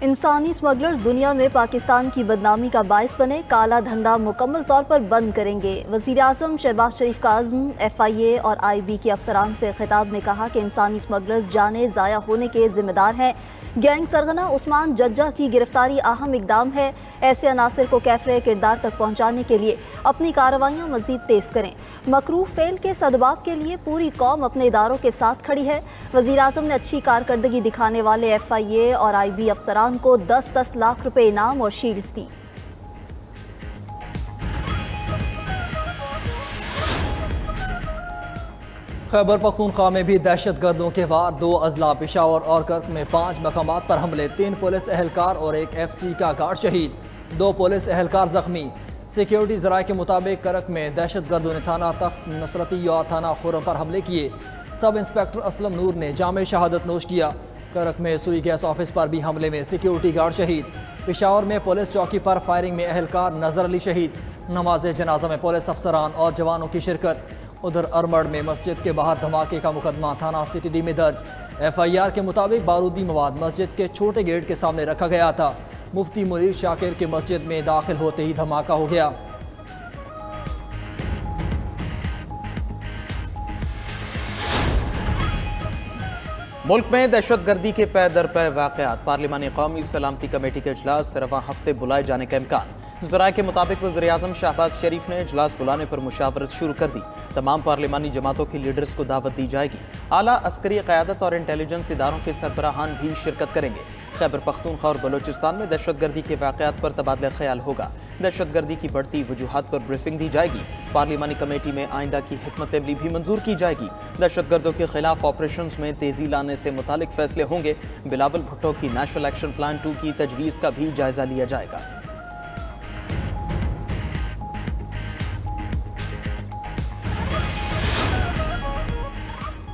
इंसानी स्मगलर्स दुनिया में पाकिस्तान की बदनामी का बायस बने, काला धंधा मुकम्मल तौर पर बंद करेंगे। वज़ीर आज़म शहबाज शरीफ का आज़म FIA और IB के अफसरान से खिताब में कहा कि इंसानी स्मगलर्स जाने ज़ाया होने के जिम्मेदार हैं। गैंग सरगना उस्मान जज्जा की गिरफ्तारी अहम इकदाम है। ऐसे अनासर को कैफरे किरदार तक पहुँचाने के लिए अपनी कार्रवाइयाँ मज़ीद तेज़ करें। मकरूह फेल के सदबाब के लिए पूरी कौम अपने इदारों के साथ खड़ी है। वज़ीर आज़म ने अच्छी कारकर्दगी दिखाने वाले FIA और IB अफसरान को 10-10 लाख रुपए इनाम और शील्ड्स दी। खैबर पख्तूनख्वा में भी दहशत गर्दों के वार, 2 अजला पेशावर और कर्क में 5 मकामात पर हमले, 3 पुलिस एहलकार और एक FC का गार्ड शहीद, 2 पुलिस एहलकार जख्मी। सिक्योरिटी ज़राए के मुताबिक करक में दहशत गर्दों ने थाना तख्त नसरती और थाना खुरम पर हमले किए। सब इंस्पेक्टर असलम नूर ने जामे शहादत नोश किया। करक में सुई गैस ऑफिस पर भी हमले में सिक्योरिटी गार्ड शहीद। पेशावर में पुलिस चौकी पर फायरिंग में एहलकार नजर अली शहीद। नमाज जनाजा में पुलिस अफसरान और जवानों की शिरकत। उधर अरमड़ में मस्जिद के बाहर धमाके का मुकदमा थाना CTD में दर्ज। FIR के मुताबिक बारूदी मवाद मस्जिद के छोटे गेट के सामने रखा गया था। मुफ्ती मुनीर शाकिर के मस्जिद में दाखिल होते ही धमाका हो गया। मुल्क में दहशतगर्दी के पै दर पै वाक़यात, पार्लिमानी कौमी सलामती कमेटी के इजलास रवां हफ्ते बुलाए जाने का इम्कान। ज़राए के मुताबिक वज़ीर आज़म शहबाज शरीफ ने इजलास बुलाने पर मुशावरत शुरू कर दी। तमाम पार्लिमानी जमातों के लीडर्स को दावत दी जाएगी। आला अस्करी क़यादत और इंटेलिजेंस इदारों के सरबराहान भी शिरकत करेंगे। खैबर पख्तूनख्वा और बलोचिस्तान में दहशतगर्दी के वाक़यात पर तबादला ख्याल होगा। दहशतगर्दी की बढ़ती वजूहात पर ब्रीफिंग दी जाएगी। पार्लिमानी कमेटी में आइंदा की हिकमत अमली भी मंजूर की जाएगी। दहशतगर्दों के खिलाफ ऑपरेशन में तेजी लाने से मुतालिक फैसले होंगे। बिलावल भुट्टो की नेशनल एक्शन प्लान 2 की तजवीज़ का भी जायजा लिया जाएगा।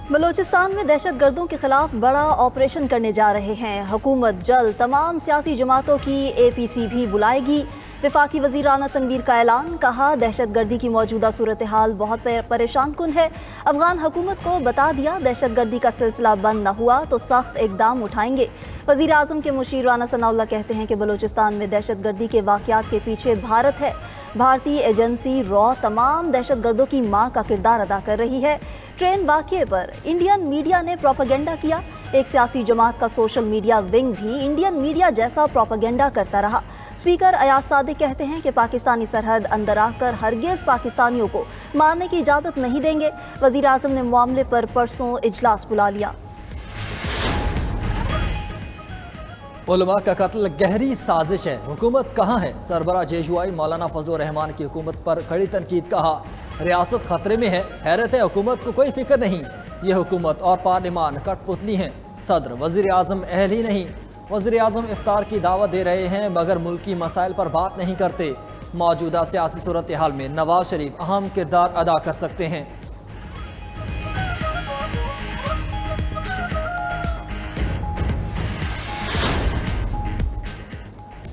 बलोचिस्तान में दहशत गर्दों के खिलाफ बड़ा ऑपरेशन करने जा रहे हैं। हुकूमत जल्द तमाम सियासी जमातों की APC भी बुलाएगी। वफाकी वज़ीर राना तनवीर का ऐलान, कहा दहशत गर्दी की मौजूदा सूरत हाल बहुत परेशान कुन है। अफगान हुकूमत को बता दिया दहशत गर्दी का सिलसिला बंद न हुआ तो सख्त इकदाम उठाएंगे। वज़ीर आज़म के मुशीर राना सनाउल्लाह कहते हैं कि बलोचिस्तान में दहशत गर्दी के वाक़यात के पीछे भारत है। भारतीय एजेंसी रॉ तमाम दहशत गर्दों की मां का किरदार अदा कर रही है। ट्रेन वाक़ये पर इंडियन मीडिया ने प्रोपेगेंडा किया। एक सियासी जमात का सोशल मीडिया विंग भी इंडियन मीडिया जैसा प्रोपेगेंडा करता रहा। स्पीकर अयाज सादिक कहते हैं कि पाकिस्तानी सरहद अंदर आकर हरगिज़ पाकिस्तानियों को मारने की इजाज़त नहीं देंगे। वज़ीर आज़म ने मामले पर परसों इजलास बुला लिया। उलमा का कत्ल गहरी साजिश है, हुकूमत कहाँ है? सरबरा JUI मौलाना फजलुर रहमान की हुकूमत पर कड़ी तनकीद, कहा रियासत खतरे में है। हैरत है हुकूमत को कोई फिक्र नहीं। ये हुकूमत और पार्लिमान कठपुतली हैं। सदर वज़ीर आज़म अहल ही नहीं। वज़ीर आज़म इफ्तार की दावत दे रहे हैं मगर मुल्की मसाइल पर बात नहीं करते। मौजूदा सियासी सूरत हाल में नवाज शरीफ अहम किरदार अदा कर सकते हैं।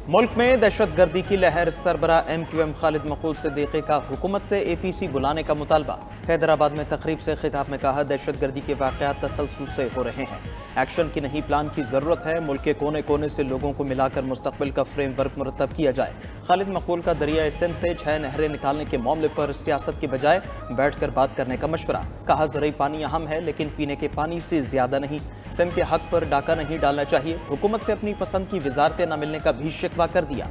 मुल्क में दहशतगर्दी की लहर, सरबरा MQM खालिद मकूल सिद्दीकी का हुकूमत से APC बुलाने का मुतालबा। हैदराबाद में तकरीब से खिताब में कहा दहशतगर्दी के वाक़यात तसलसल से हो रहे हैं। एक्शन की नहीं प्लान की ज़रूरत है। मुल्क के कोने कोने से लोगों को मिलाकर मुस्तक़बिल का फ्रेमवर्क मुरतब किया जाए। खालिद मकूल का दरिया सिंध से 6 नहरें निकालने के मामले पर सियासत के बजाय बैठ कर बात करने का मशवरा। कहा ज़रूरी पानी अहम है लेकिन पीने के पानी से ज़्यादा नहीं। सिंध के हक पर डाका नहीं डालना चाहिए। हुकूमत से अपनी पसंद की वजारतें न मिलने का भी शिकवा कर दिया।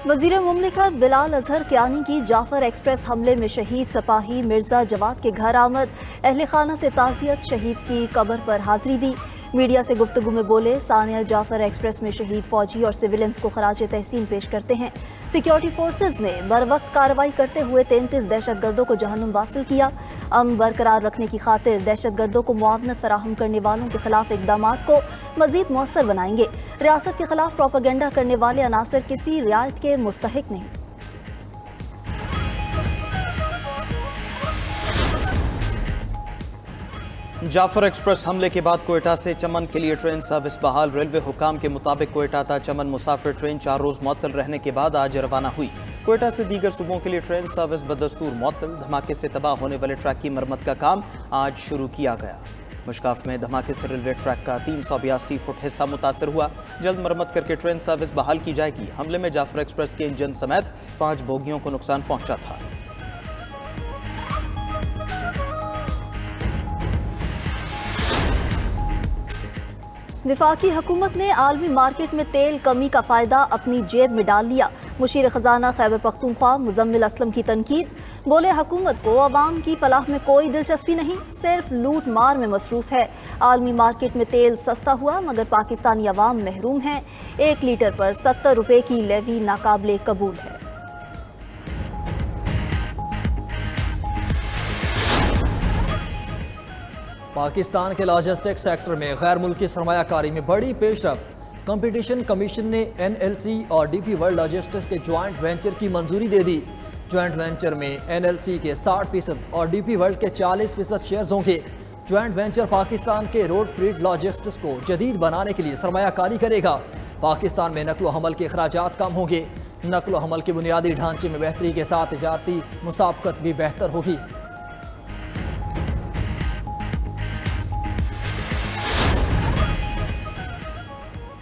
वज़ीर मुमलिकत बिलाल अजहर कियानी की जाफर एक्सप्रेस हमले में शहीद सिपाही मिर्जा जवाद के घर आमद। अहले खाना से ताज़ियत, शहीद की कब्र पर हाजिरी दी। मीडिया से गुफ्तगू में बोले सानिया जाफर एक्सप्रेस में शहीद फौजी और सिविलियंस को खराज तहसीन पेश करते हैं। सिक्योरिटी फोर्सेज ने बर वक्त कार्रवाई करते हुए 33 दहशतगर्दों को जहन्नुम वासिल किया। अमन बरकरार रखने की खातिर दहशतगर्दों को मुआवनत फराहम करने वालों के खिलाफ इकदाम को मजीद मौसर बनाएंगे। रियासत के खिलाफ प्रोपेगेंडा करने वाले अनासर किसी रियायत के मुस्तहिक नहीं। जाफर एक्सप्रेस हमले के बाद कोयटा से चमन के लिए ट्रेन सर्विस बहाल। रेलवे हुकाम के मुताबिक कोयटा था चमन मुसाफिर ट्रेन 4 रोज मुअत्तल रहने के बाद आज रवाना हुई। कोयटा से दीगर सूबों के लिए ट्रेन सर्विस बदस्तूर मुअत्तल। धमाके से तबाह होने वाले ट्रैक की मरम्मत का काम आज शुरू किया गया। मुश्काफ में धमाके से रेलवे ट्रैक का 382 फुट हिस्सा मुतासर हुआ। जल्द मरम्मत करके ट्रेन सर्विस बहाल की जाएगी। हमले में जाफर एक्सप्रेस के इंजन समेत 5 बोगियों को नुकसान पहुंचा था। वफाकी हुकूमत ने आलमी मार्केट में तेल कमी का फ़ायदा अपनी जेब में डाल लिया। मुशीर ख़जाना खैबर पख्तूनख्वा मुज़म्मिल असलम की तनकीद। बोले हुकूमत को अवाम की फलाह में कोई दिलचस्पी नहीं, सिर्फ लूट मार में मसरूफ़ है। आलमी मार्केट में तेल सस्ता हुआ मगर पाकिस्तानी अवाम महरूम हैं। 1 लीटर पर 70 रुपये की लेवी नाकाबिले कबूल है। पाकिस्तान के लॉजिस्टिक्स सेक्टर में गैर मुल्की सरमायाकारी में बड़ी पेशरफ्त। कंपटीशन कमीशन ने NLC और DP वर्ल्ड लॉजिस्टिक्स के ज्वाइंट वेंचर की मंजूरी दे दी। ज्वाइंट वेंचर में NLC के 60% और DP वर्ल्ड के 40% शेयर्स होंगे। ज्वाइंट वेंचर पाकिस्तान के रोड फ्रीट लॉजिस्टिक्स को जदीद बनाने के लिए सरमायाकारी करेगा। पाकिस्तान में नकलो हमल के अखराजात कम होंगे। नकलो हमल के बुनियादी ढांचे में बेहतरी के साथ तिजारती मुसाफकत भी बेहतर होगी।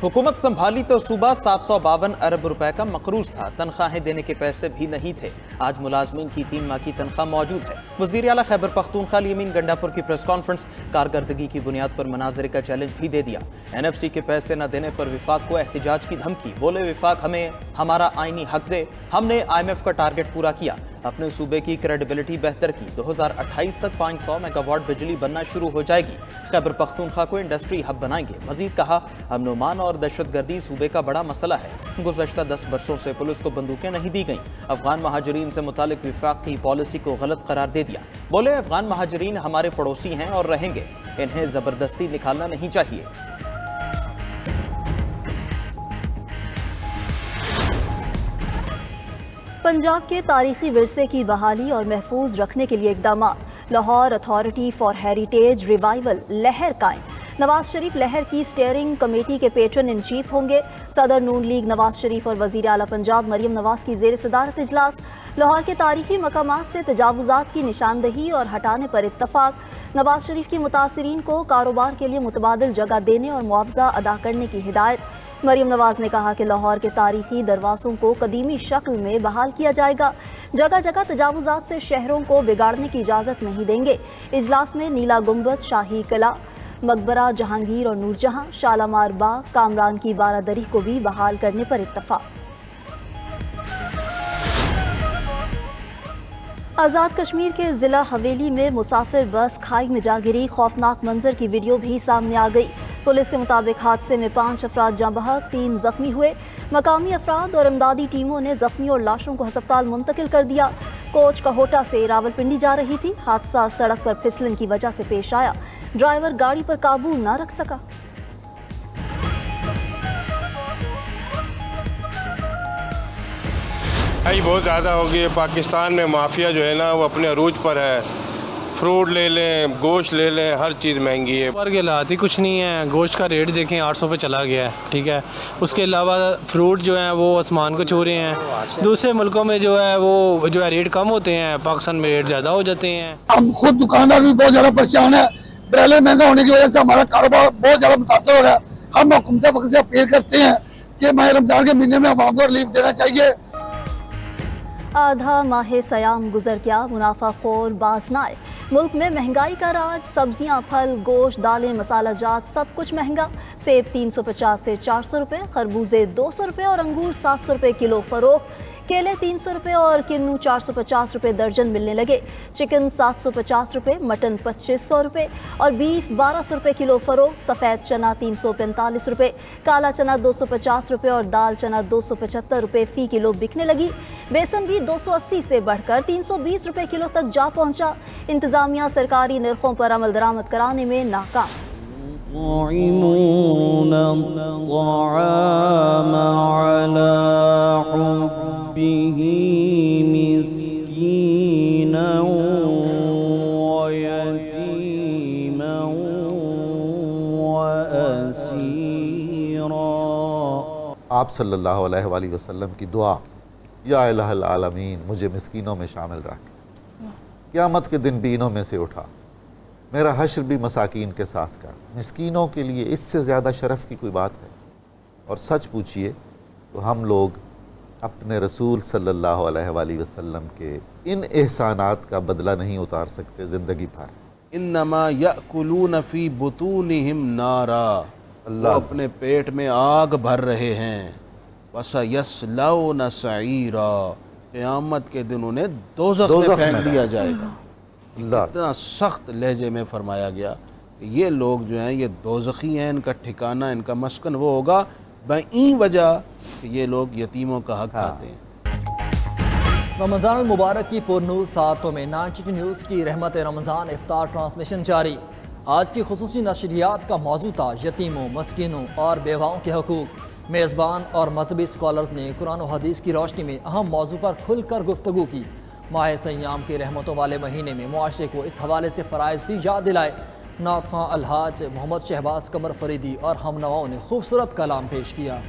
हुकूमत संभाली तो सूबा 752 अरब रुपए का मकरूज था। तनख्वाहें देने के पैसे भी नहीं थे। आज मुलाजमीन की 3 माह की तनख्वाह मौजूद है। वज़ीर आला खैबर पख्तूनख्वा यमीन गंडापुर की प्रेस कॉन्फ्रेंस। कारकर्दगी की बुनियाद पर मनाजरे का चैलेंज भी दे दिया। NFC के पैसे न देने पर विफाक को एहतिजाज की धमकी। बोले विफाक हमें हमारा आईनी हक दे। हमने IMF का टारगेट पूरा किया, अपने सूबे की क्रेडिबिलिटी बेहतर की। 2028 तक 500 मेगावाट बिजली बनना शुरू हो जाएगी। खैबर पख्तूनख्वा को इंडस्ट्री हब बनाएंगे। मजीद कहा अमन और दहशतगर्दी सूबे का बड़ा मसला है। गुज़श्ता 10 वर्षों से पुलिस को बंदूकें नहीं दी गईं। अफगान महाजरीन से मुतालिक विफाक की पॉलिसी को गलत करार दे दिया। बोले अफगान महाजरीन हमारे पड़ोसी हैं और रहेंगे, इन्हें जबरदस्ती निकालना नहीं चाहिए। पंजाब के तारीखी विरसे की बहाली और महफूज रखने के लिए इकदाम। Lahore authority for heritage revival लहर कायम। नवाज शरीफ लहर की स्टीयरिंग कमेटी के पेट्रन इन चीफ होंगे। सदर नून लीग नवाज शरीफ और वजीर आला पंजाब मरियम नवाज की जेर सदारत इजलास। लाहौर के तारीखी मकामात से तजावुजात की निशानदही और हटाने पर इत्तफाक। नवाज शरीफ की मुतासिरीन को कारोबार के लिए मुतबादिल जगह देने और मुआवजा अदा करने की हिदायत। मरियम नवाज ने कहा कि लाहौर के तारीखी दरवाज़ों को कदीमी शक्ल में बहाल किया जाएगा। जगह जगह तजावुजात से शहरों को बिगाड़ने की इजाज़त नहीं देंगे। इजलास में नीला गुंबद, शाही किला, मकबरा जहांगीर और नूरजहां, शालामार बाग, कामरान की बारादरी को भी बहाल करने पर इत्तफाक। आज़ाद कश्मीर के ज़िला हवेली में मुसाफिर बस खाई में जा गिरी। खौफनाक मंजर की वीडियो भी सामने आ गई। पुलिस के मुताबिक हादसे में 5 अफराद जाँ बहक, 3 जख्मी हुए। मकामी अफराद और इमदादी टीमों ने जख्मी और लाशों को अस्पताल मुंतकिल कर दिया। कोच कहोटा से रावलपिंडी जा रही थी। हादसा सड़क पर फिसलन की वजह से पेश आया। ड्राइवर गाड़ी पर काबू न रख सका। बहुत ज़्यादा हो गई है। पाकिस्तान में माफिया जो है ना वो अपने अरूज पर है। फ्रूट ले लें, गोश्त ले लें, हर चीज़ महंगी है। पर के हालात ही कुछ नहीं है। गोश्त का रेट देखें 800 पे चला गया है, ठीक है। उसके अलावा फ्रूट जो हैं वो आसमान को छू रहे हैं। दूसरे मुल्कों में जो है वो जो है रेट कम होते हैं, पाकिस्तान में रेट ज़्यादा हो जाते हैं। हम खुद दुकानदार भी बहुत ज़्यादा परेशान है। पहले महंगा होने की वजह से हमारा कारोबार बहुत ज़्यादा मुतासर हो रहा है। हम हुकूमत वक्त से अपील करते हैं कि माह रमजान के महीने में अवाम को रिलीफ देना चाहिए। आधा माह सयाम गुजर गया, मुनाफा खोर बाज न आए। मुल्क में महंगाई का राज। सब्जियां, फल, गोश्त, दालें, मसाला जात सब कुछ महंगा। सेब 350 से 400 रुपये, खरबूजे 200 रुपये और अंगूर 700 रुपये किलो फरोख्त। केले 300 रुपये और किन्नू 450 रुपये दर्जन मिलने लगे। चिकन 750 रुपये, मटन 2500 रुपये और बीफ 1200 रुपये किलो फरोख्त। सफ़ेद चना 345 रुपये, काला चना 250 रुपये और दाल चना 275 रुपये फ़ी किलो बिकने लगी। बेसन भी 280 से बढ़कर 320 रुपये किलो तक जा पहुँचा। इंतज़ामिया सरकारी निर्खों पर अमल दरामद कराने में नाकाम। मिस्कीना व यतीमा नसीरा। आप सल्लल्लाहु अलैहि वसल्लम की दुआ, या इलाहुल आलमीन मुझे मिस्कीनों में शामिल रख, क़यामत के दिन भी इन्हों में से उठा, मेरा हश्र भी मसाकीन के साथ कर। मिस्कीनों के लिए इससे ज़्यादा शरफ़ की कोई बात है? और सच पूछिए तो हम लोग अपने रसूल सल्लल्लाहु अलैहि वसल्लम के इन एहसानात का बदला नहीं उतार सकते ज़िंदगी भर। इन्नमा यअकुलून फी बुतूनिहिम नारा, वो अपने पेट में आग भर रहे हैं। वसयस्लौन सईरा, क़यामत के दिन उन्हें दोज़ख में फेंक दिया जाएगा। इतना सख्त लहजे में फरमाया गया कि ये लोग जो हैं ये दोज़खी हैं, इनका ठिकाना, इनका मस्कन वो होगा बई वजह कि ये लोग यतीमों का हक खाते हैं। रमज़ान मुबारक की पुरनूर सातों में 92 न्यूज़ की रहमत रमज़ान इफ्तार ट्रांसमिशन जारी। आज की खुसूसी नशरियात का मौजू था यतीमों, मस्किनों और बेवाओं के हकूक़। मेज़बान और मजहबी स्कॉलर्स ने कुरान और हदीस की रोशनी में अहम मौजू पर खुलकर गुफ्तगू की। माह सयाम के रहमतों वाले महीने में मुआशरे को इस हवाले से फ़राइज़ भी याद दिलाए। नात ख़ां अलहाज मोहम्मद शहबाज कमर फरीदी और हमनवाओं ने खूबसूरत कलाम पेश किया।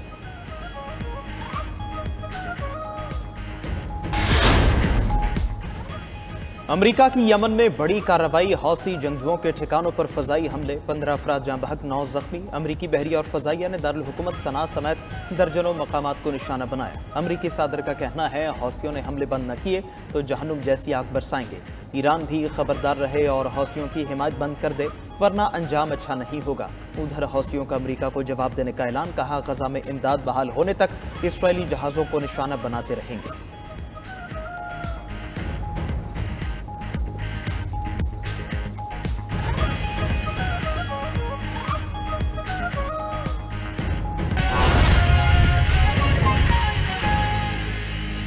अमेरिका की यमन में बड़ी कार्रवाई, हौसी जंगजुओं के ठिकानों पर फजाई हमले, 15 अफराद जहाँ बहक, 9 जख्मी। अमरीकी बहरिया और फजाइया ने दारुल हुकूमत सना समेत दर्जनों मकामात को निशाना बनाया। अमरीकी सदर का कहना है हौसियों ने हमले बंद न किए तो जहन्नुम जैसी आग बरसाएंगे। ईरान भी खबरदार रहे और हौसियों की हिमायत बंद कर दे वरना अंजाम अच्छा नहीं होगा। उधर हौसियों का अमरीका को जवाब देने का ऐलान, कहा गजा में इमदाद बहाल होने तक इसराइली जहाज़ों को निशाना बनाते रहेंगे।